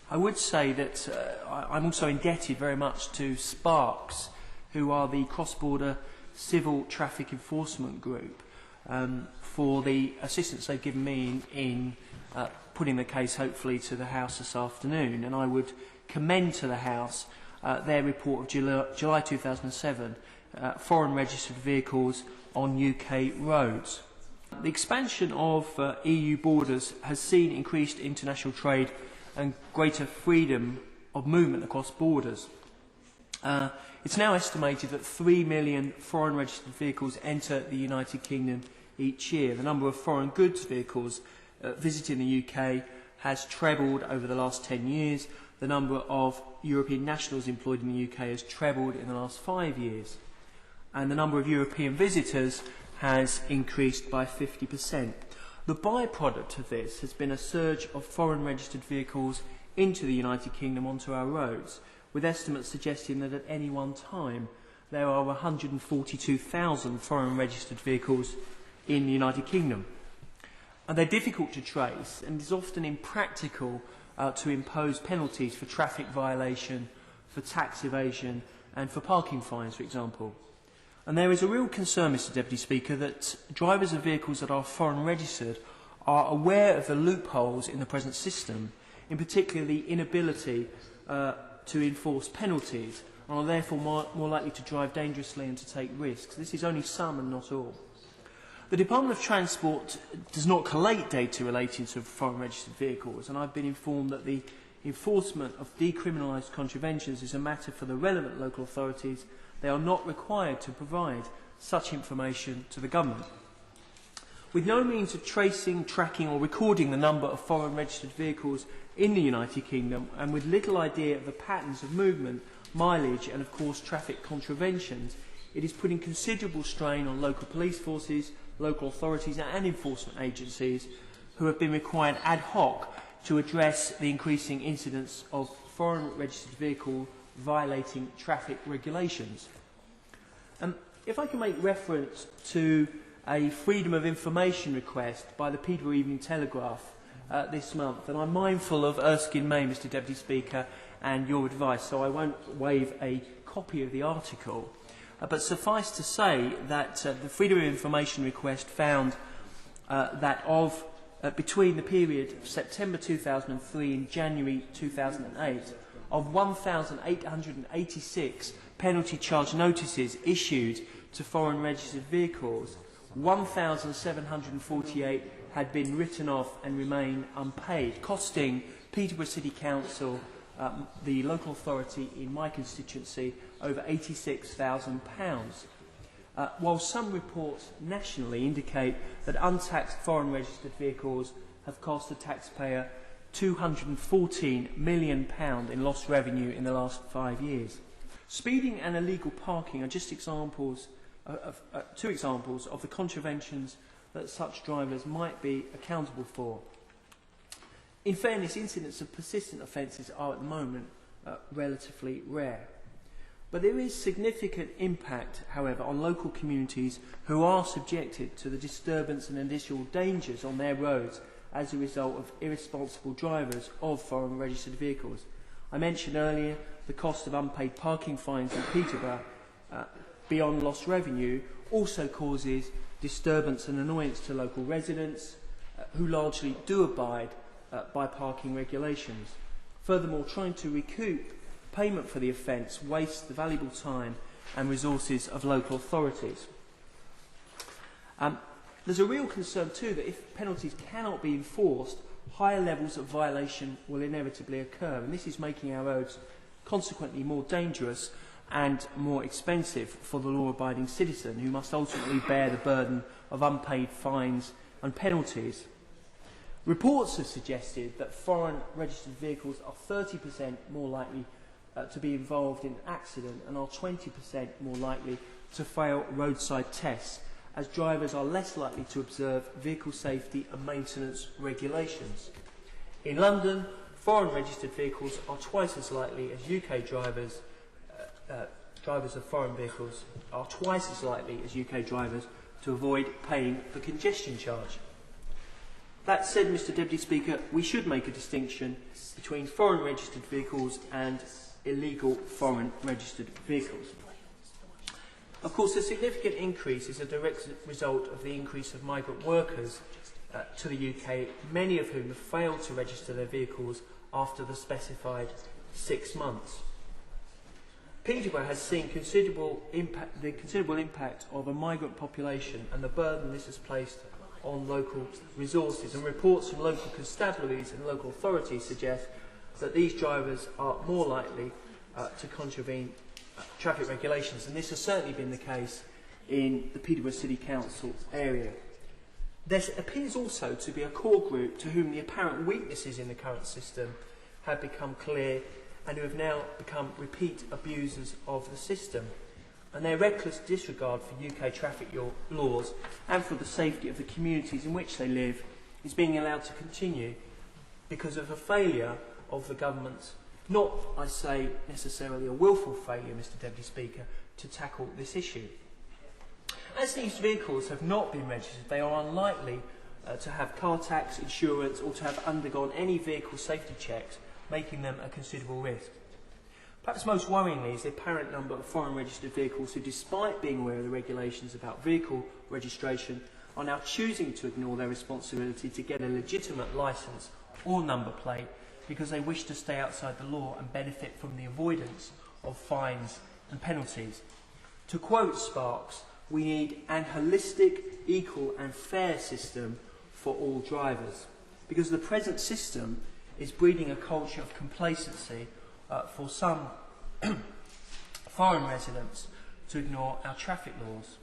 I would say that I'm also indebted very much to Sparks, who are the cross-border civil traffic enforcement group, for the assistance they've given me in putting the case hopefully to the House this afternoon. And I would commend to the House their report of July 2007, Foreign Registered Vehicles on UK Roads. The expansion of EU borders has seen increased international trade and greater freedom of movement across borders. It's now estimated that 3 million foreign registered vehicles enter the United Kingdom each year. The number of foreign goods vehicles visiting the UK has trebled over the last 10 years. The number of European nationals employed in the UK has trebled in the last 5 years. And the number of European visitors has increased by 50%. The byproduct of this has been a surge of foreign registered vehicles into the United Kingdom onto our roads, with estimates suggesting that at any one time there are 142,000 foreign registered vehicles in the United Kingdom. And they're difficult to trace, and it is often impractical to impose penalties for traffic violation, for tax evasion and for parking fines, for example. And there is a real concern, Mr Deputy Speaker, that drivers of vehicles that are foreign registered are aware of the loopholes in the present system, in particular the inability to enforce penalties, and are therefore more likely to drive dangerously and to take risks. This is only some and not all. The Department of Transport does not collate data relating to foreign registered vehicles, and I've been informed that the enforcement of decriminalised contraventions is a matter for the relevant local authorities. They are not required to provide such information to the government. With no means of tracing, tracking or recording the number of foreign registered vehicles in the United Kingdom, and with little idea of the patterns of movement, mileage and of course traffic contraventions, it is putting considerable strain on local police forces, local authorities and enforcement agencies who have been required ad hoc to address the increasing incidence of foreign registered vehicle violating traffic regulations. If I can make reference to a freedom of information request by the Peterborough Evening Telegraph this month, and I'm mindful of Erskine May, Mr Deputy Speaker, and your advice, so I won't waive a copy of the article. But suffice to say that the freedom of information request found that between the period of September 2003 and January 2008, of 1,886 penalty charge notices issued to foreign registered vehicles, 1,748 had been written off and remain unpaid, costing Peterborough City Council, the local authority in my constituency, over £86,000. While some reports nationally indicate that untaxed foreign registered vehicles have cost the taxpayer £214 million in lost revenue in the last 5 years. Speeding and illegal parking are just examples two examples of the contraventions that such drivers might be accountable for. In fairness, incidents of persistent offences are at the moment relatively rare. But there is significant impact, however, on local communities who are subjected to the disturbance and additional dangers on their roads as a result of irresponsible drivers of foreign registered vehicles. I mentioned earlier the cost of unpaid parking fines in Peterborough, beyond lost revenue, also causes disturbance and annoyance to local residents who largely do abide by parking regulations. Furthermore, trying to recoup payment for the offence wastes the valuable time and resources of local authorities. There's a real concern too that if penalties cannot be enforced, higher levels of violation will inevitably occur, and this is making our roads consequently more dangerous and more expensive for the law-abiding citizen, who must ultimately bear the burden of unpaid fines and penalties. Reports have suggested that foreign registered vehicles are 30% more likely to be involved in accident and are 20% more likely to fail roadside tests, as drivers are less likely to observe vehicle safety and maintenance regulations. In London, foreign registered vehicles are twice as likely as UK drivers. Drivers of foreign vehicles are twice as likely as UK drivers to avoid paying the congestion charge. That said, Mr Deputy Speaker, we should make a distinction between foreign registered vehicles and illegal foreign registered vehicles. Of course, the significant increase is a direct result of the increase of migrant workers to the UK, many of whom have failed to register their vehicles after the specified 6 months. Peterborough has seen the considerable impact of a migrant population and the burden this has placed on local resources, and reports from local constabularies and local authorities suggest that these drivers are more likely to contravene traffic regulations, and this has certainly been the case in the Peterborough City Council area. There appears also to be a core group to whom the apparent weaknesses in the current system have become clear and who have now become repeat abusers of the system. And their reckless disregard for UK traffic laws and for the safety of the communities in which they live is being allowed to continue because of a failure of the government, not, I say, necessarily a willful failure, Mr Deputy Speaker, to tackle this issue. As these vehicles have not been registered, they are unlikely to have car tax, insurance, or to have undergone any vehicle safety checks, making them a considerable risk. Perhaps most worryingly is the apparent number of foreign registered vehicles who, despite being aware of the regulations about vehicle registration, are now choosing to ignore their responsibility to get a legitimate licence or number plate because they wish to stay outside the law and benefit from the avoidance of fines and penalties. To quote Sparks, "We need an holistic, equal and fair system for all drivers," because the present system is breeding a culture of complacency for some foreign residents to ignore our traffic laws.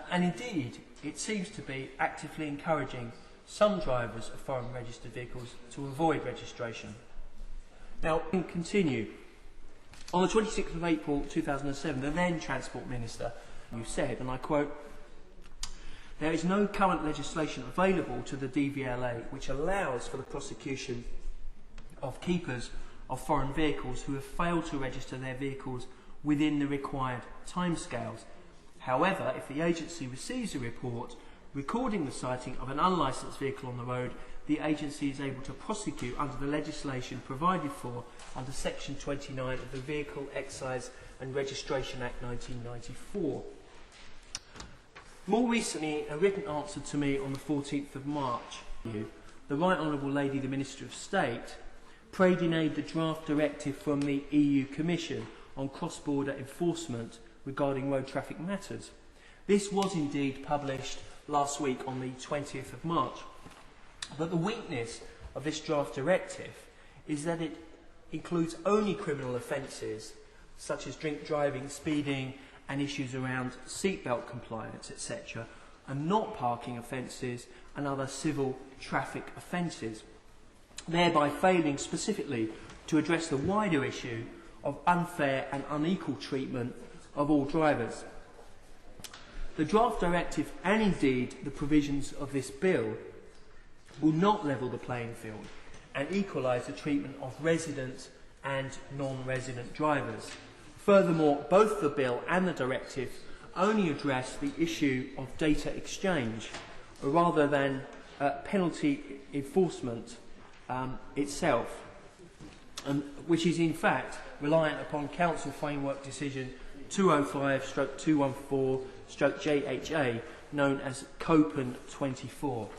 And indeed, it seems to be actively encouraging some drivers of foreign registered vehicles to avoid registration. Now, we continue. On the 26th of April 2007, the then Transport Minister said, and I quote, "There is no current legislation available to the DVLA which allows for the prosecution of keepers of foreign vehicles who have failed to register their vehicles within the required timescales. However, if the agency receives a report recording the sighting of an unlicensed vehicle on the road, the agency is able to prosecute under the legislation provided for under Section 29 of the Vehicle Excise and Registration Act 1994. More recently, a written answer to me on the 14th of March, the Right Honourable Lady, the Minister of State, prayed in aid the draft directive from the EU Commission on cross-border enforcement regarding road traffic matters. This was indeed published last week on the 20th of March. But the weakness of this draft directive is that it includes only criminal offences such as drink driving, speeding and issues around seatbelt compliance, etc., and not parking offences and other civil traffic offences, thereby failing specifically to address the wider issue of unfair and unequal treatment of all drivers. The draft directive, and indeed the provisions of this bill, will not level the playing field and equalise the treatment of resident and non-resident drivers. Furthermore, both the bill and the directive only address the issue of data exchange rather than penalty enforcement itself, which is in fact reliant upon Council Framework Decision 205/214/JHA, known as COPEN 24.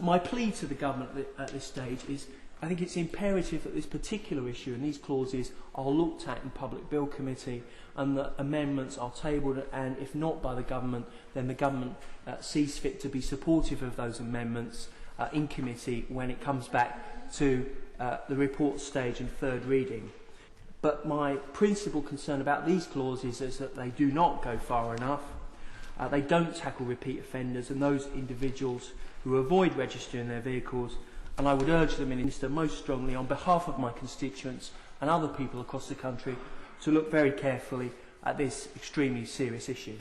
My plea to the government at this stage is, I think it's imperative that this particular issue and these clauses are looked at in Public Bill Committee and that amendments are tabled, and if not by the government, then the government sees fit to be supportive of those amendments in committee when it comes back to the report stage and third reading. But my principal concern about these clauses is that they do not go far enough. They don't tackle repeat offenders and those individuals who avoid registering their vehicles, and I would urge the Minister most strongly on behalf of my constituents and other people across the country to look very carefully at this extremely serious issue.